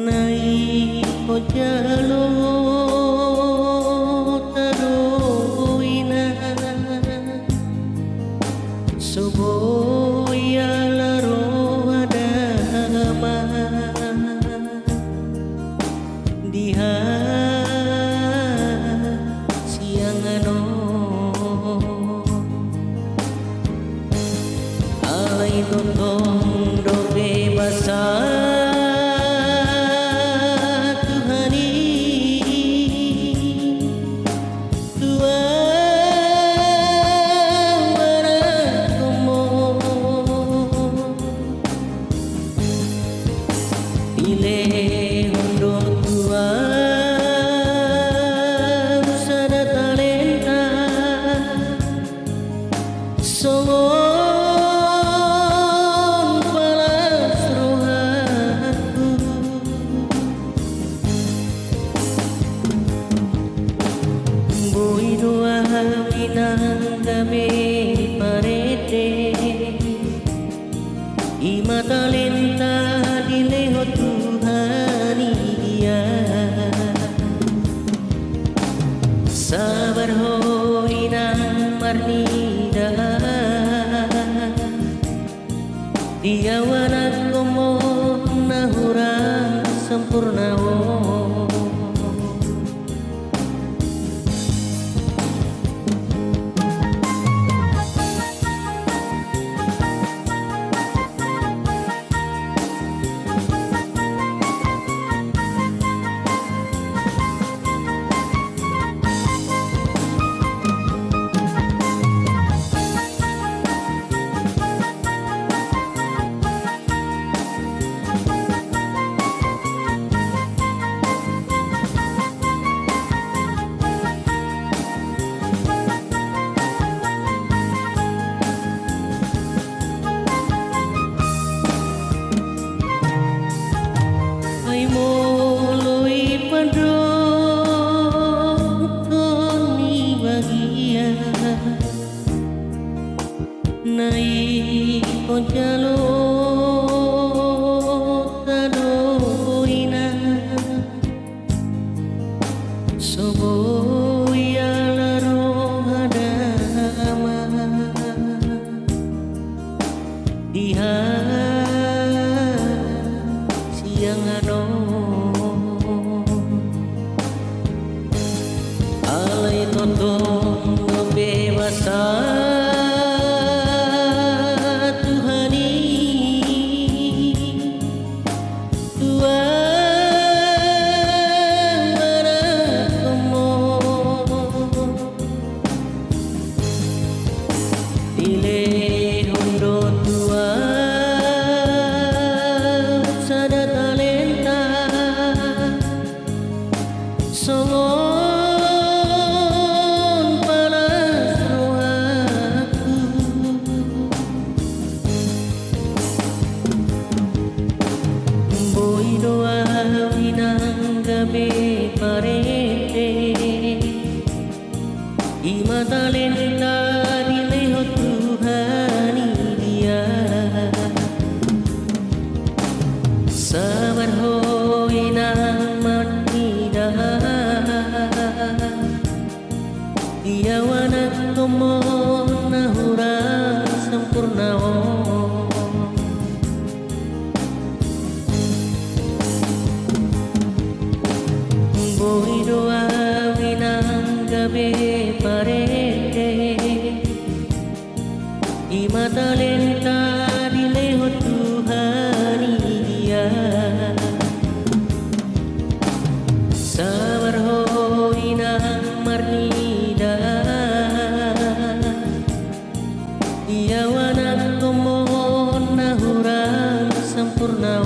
Nai ko jalo taroina Soboya laro adama Diha siang ano Alay tontong do bebasan Ima talenta dileho Tuhan dia Sabar ho inang marnida Dia wanak komo nahura sempurna Nai ko jalo taroina Soboya laro adama Diha siang ano Alay tontong bebasan Ima talenta dileho Tuhan dia Sabar ho inang matida Dia wanak komo nahura sempurna Boy doa winang gabi Ima talenta dileho Tuhan dia Sabar ho inang marnida Dia wanak komo nahura sempurna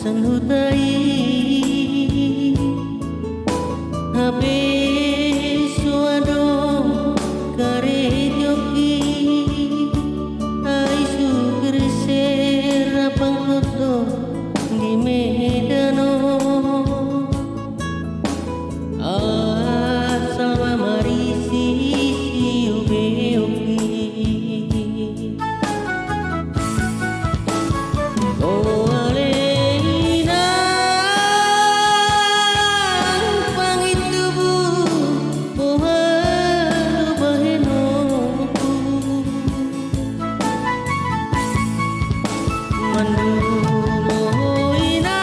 sanhutai habis suado kare joki ai suger serapang koto di medano asal marisi ube oki oh alena pangitubu oh baheno mandulo ina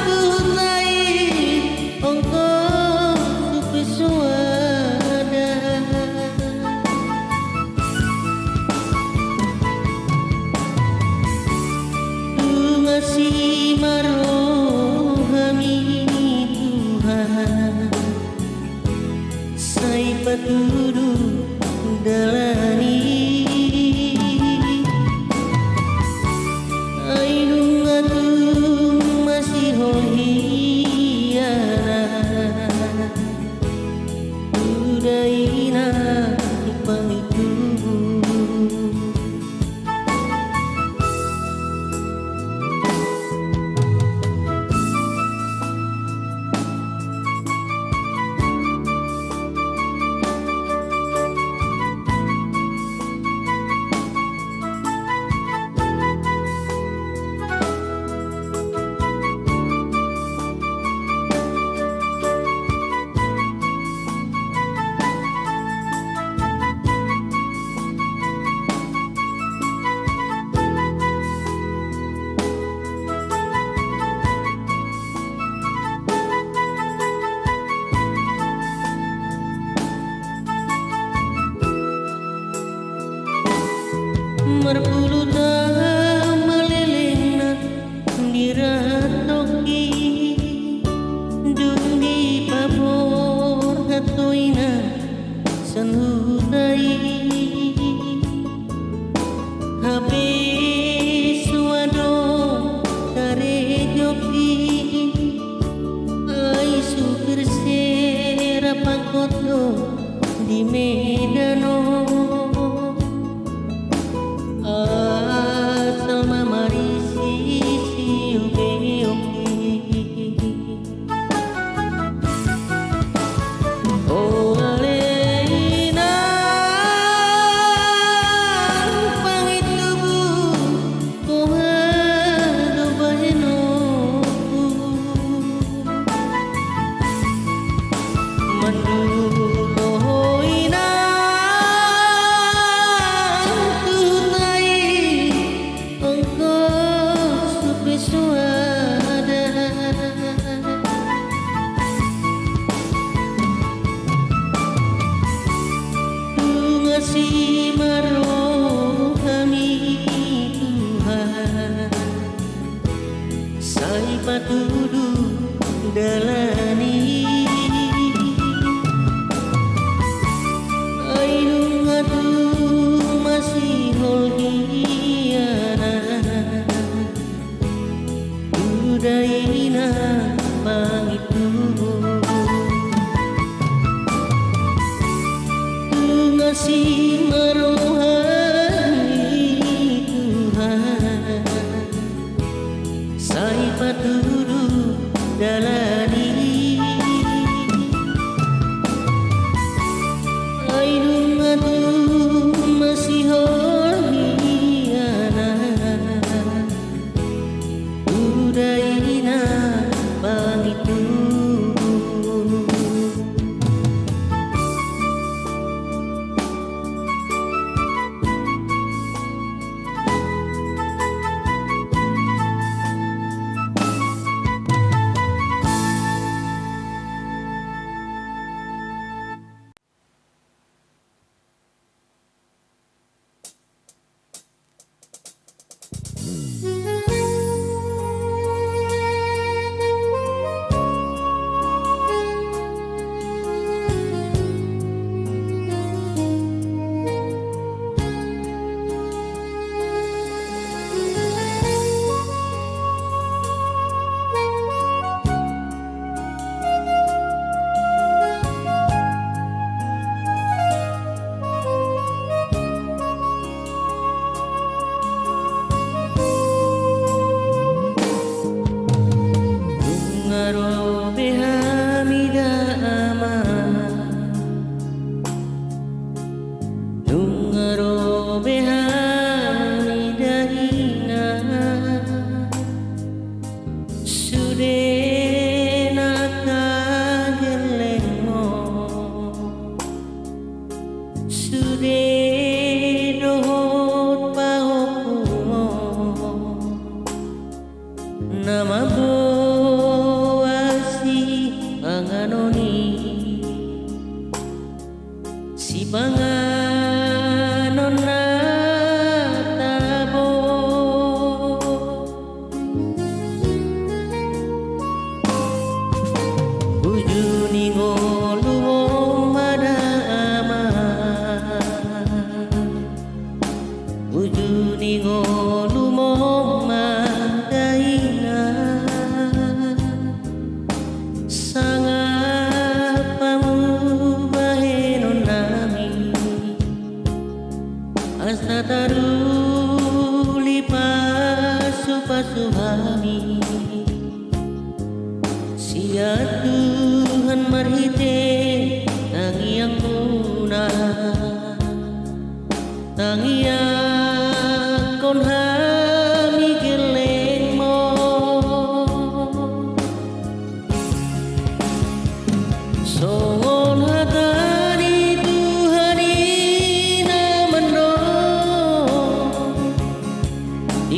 kutai ongko supisuada ngasih marohami Tuhan sai patudu dalani ainu ngatung masih hohiana udaina pangitubu merpulu dah melelehna diratoki dung di pabor hatoina sanhudai habis suado kare joki ai supir serapang koto di medano asal marisi ube oki oh alena pangitubu oh baheno mandulo ina suada ngasih marohami Tuhan sai patudu dalani ainu ngatung masih holgiana udaina pangitubu ngasih marohani Tuhan sai patudu dalani ainu ngatung masih holgiana udaina pangitubu nama boasi anganoni si panganon natabo ujuni ngolu madama ujuni ngolu madaina sangat pamubahenon nami asta taruli pasu-pasuhami sia Tuhan marhite tangiang muna tangiang kon hami geleng mo songon hatari Tuhani namando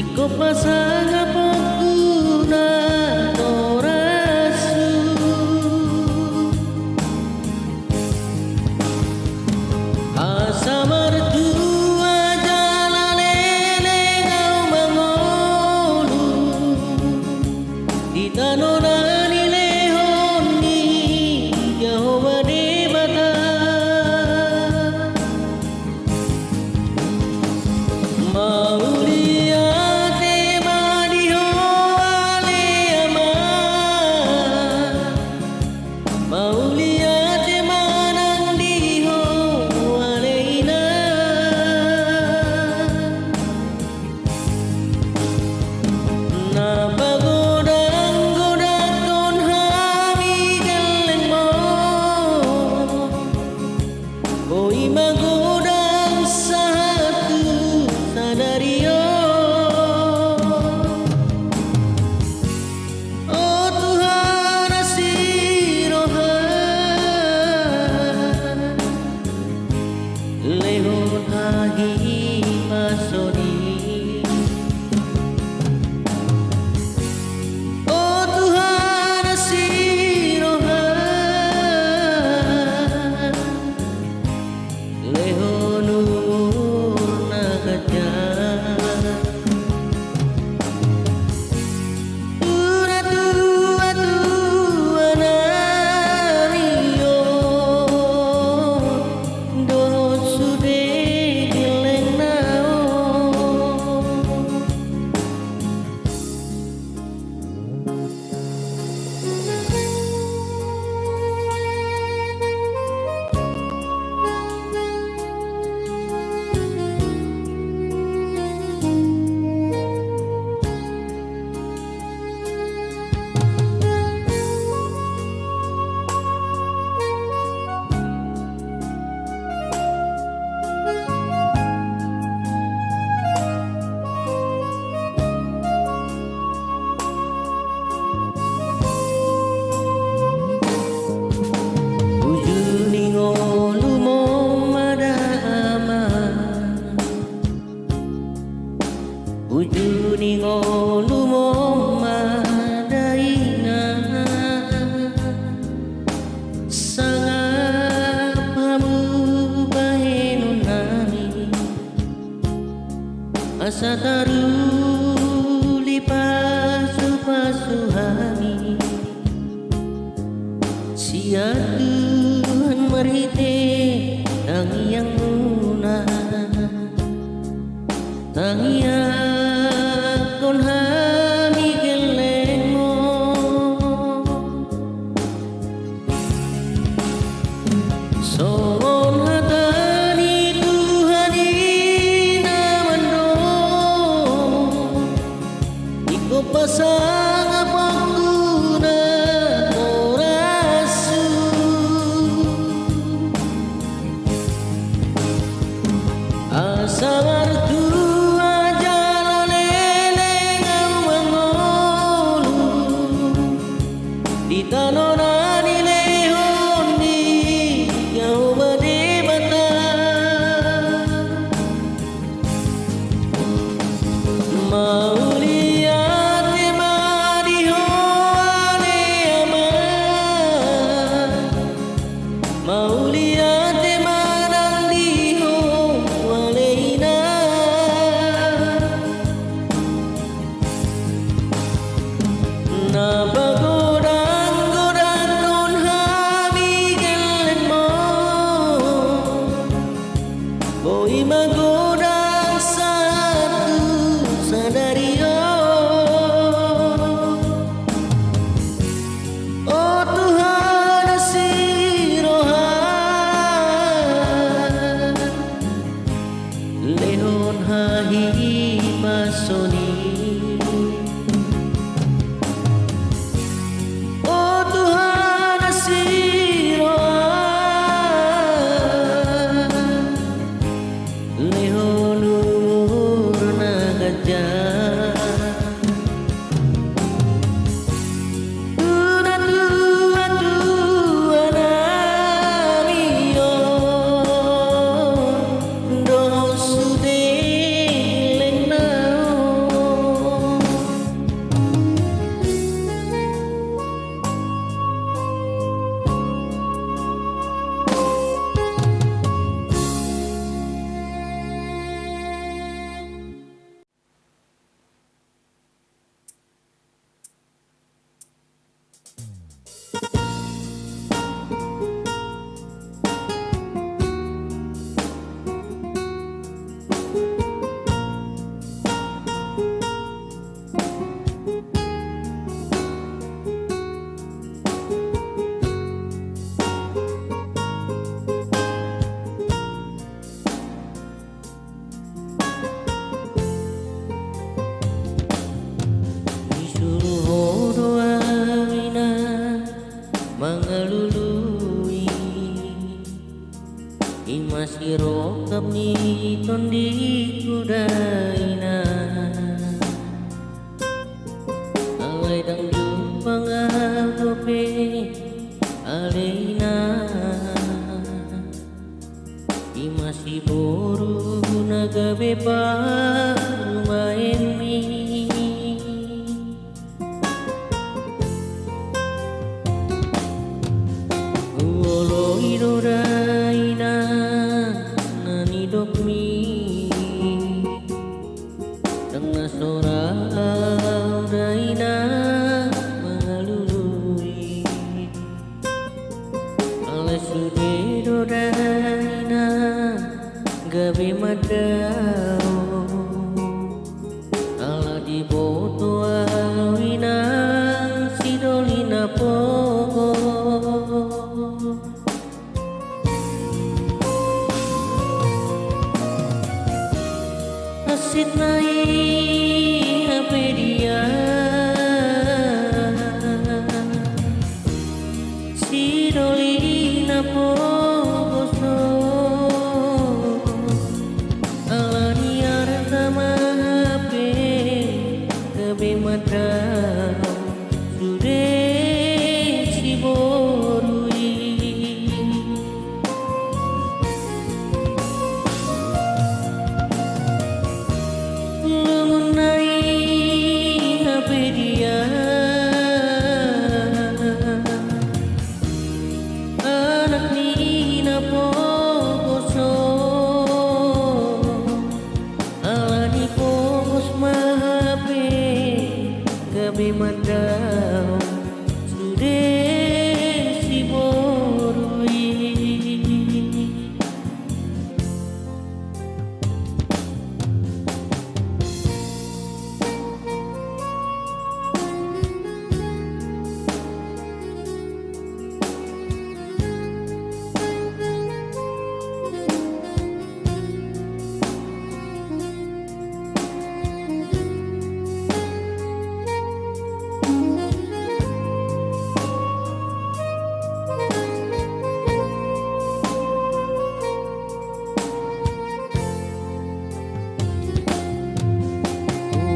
iko pasang apokuna torasu asa mertua jalalele ngau mangolu di tanonani lehoni Jehovah debata mauliate madiho aleama mauliate manang diho aleina na pagodang-godakon hami geleng mo oi magodang satu sadario oh Tuhan asirohan lehon hagi masoni oh Tuhan asirohan lehon urna kajan tua nario doh sude geleng nao ujuni ngolu madama ujuni ngolu madaina sangat pamubahenon nami asa taruli pasu-pasuhami sia Tuhan marhite tangiang muna tangiang kon hami geleng mo songon hatani Tuhani namando iko pasang apokuna torasu asa mertua jalalele ngau mangolu di tanonani lehoni Jehovah debata mauliate alai dangdut pangadope aleina imasi boru nagabe parumaenmi uolo idoraina nanidokmi tengah sorau daina mengalului alai sudedo daina gabe madao ala di boto awina sidolina po asit nai apedia sidolina po bosno alani artama ape gabe madao sude si borui lungunai apedia anak nina pokoso alani pokos mahape gabe madao sude si borui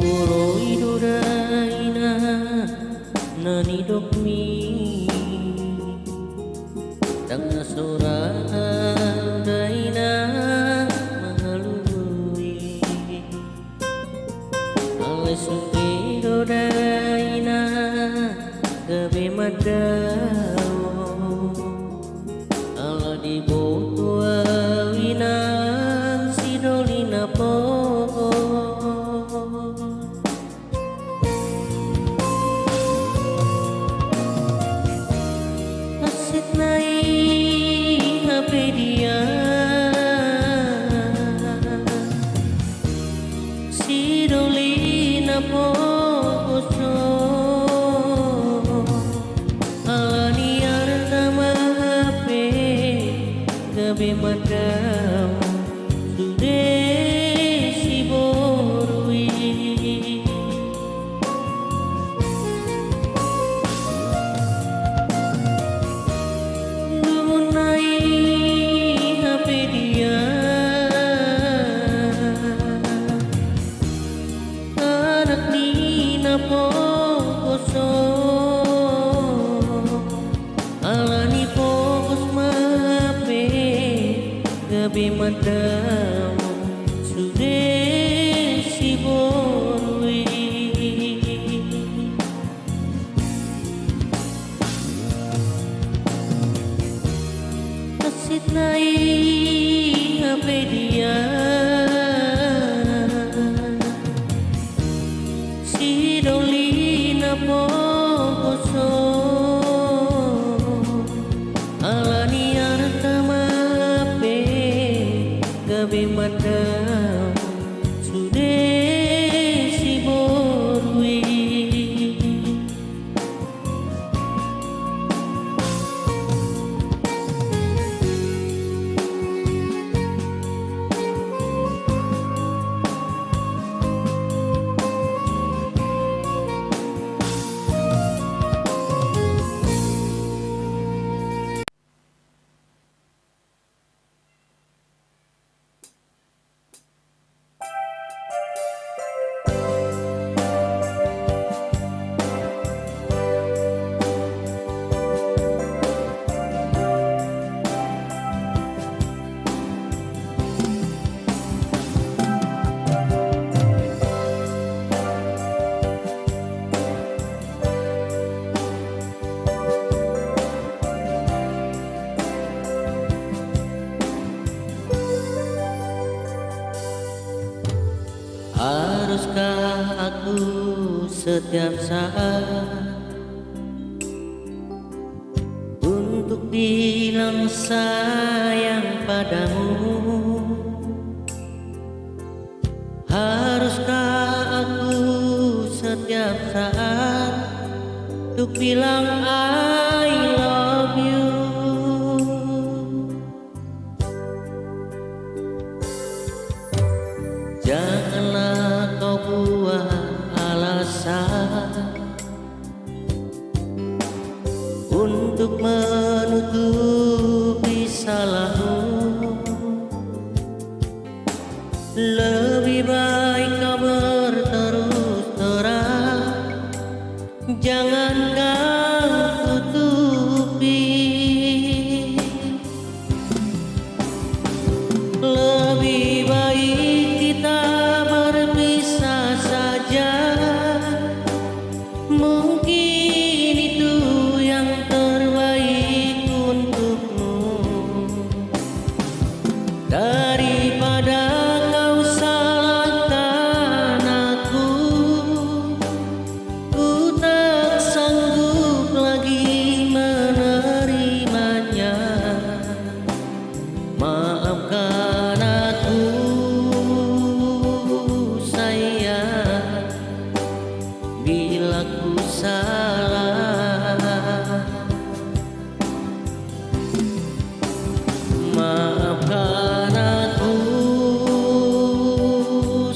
uolo idoraina nanidokmi tengah sorau daina mengalului alai sudedo daina gabe madao ala di boto awina sidolina po asit nai apedia sidolina pokoso alani artama ape gabe madao sude si borui lungunai apedia anak nina pokoso alani pokos mahape gabe madao sude si borui asit nai apedia sidolina pokoso alani artama ape gabe madao sude si borui setiap saat untuk bilang sayang padamu. Haruskah aku setiap saat untuk bilang I love you? Janganlah kau buat alasan untuk menutupi salahmu. Lebih baik kau berterus terang, jangan kau tutupi. Lebih baik kita berpisah saja, mungkin itu yang terbaik untukmu. Daripada kau salahkan aku, ku tak sanggup lagi menerimanya. Maafkan aku sayang, bila ku salah. Maafkan aku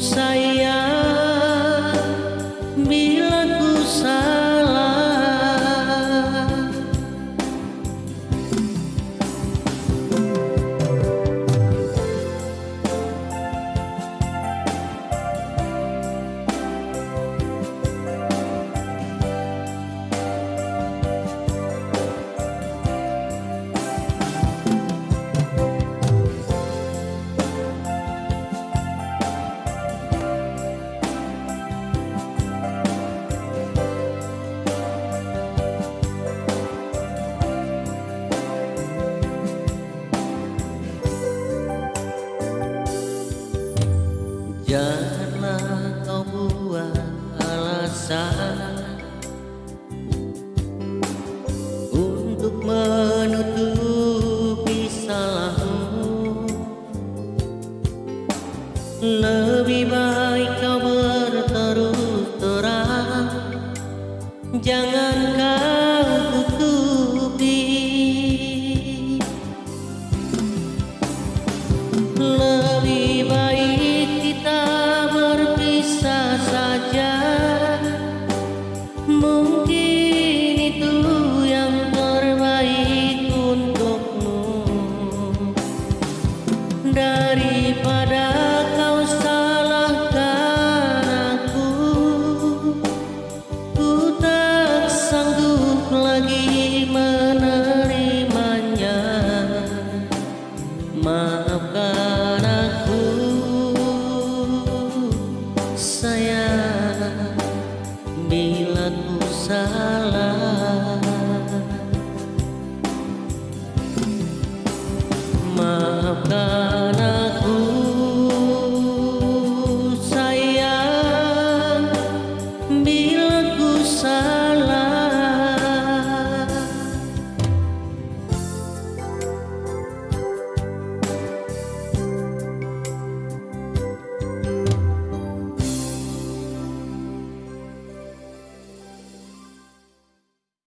sayang, bila ku salah. Janganlah kau buat alasan untuk menutupi salahmu. Lebih baik kau berterus terang, jangan kau tutupi. Lebih baik kita berpisah saja, mungkin itu yang terbaik untukmu. Daripada kau salahkan aku, ku tak sanggup lagi menerimanya. Maafkan aku sayang, bila ku salah. Maafkan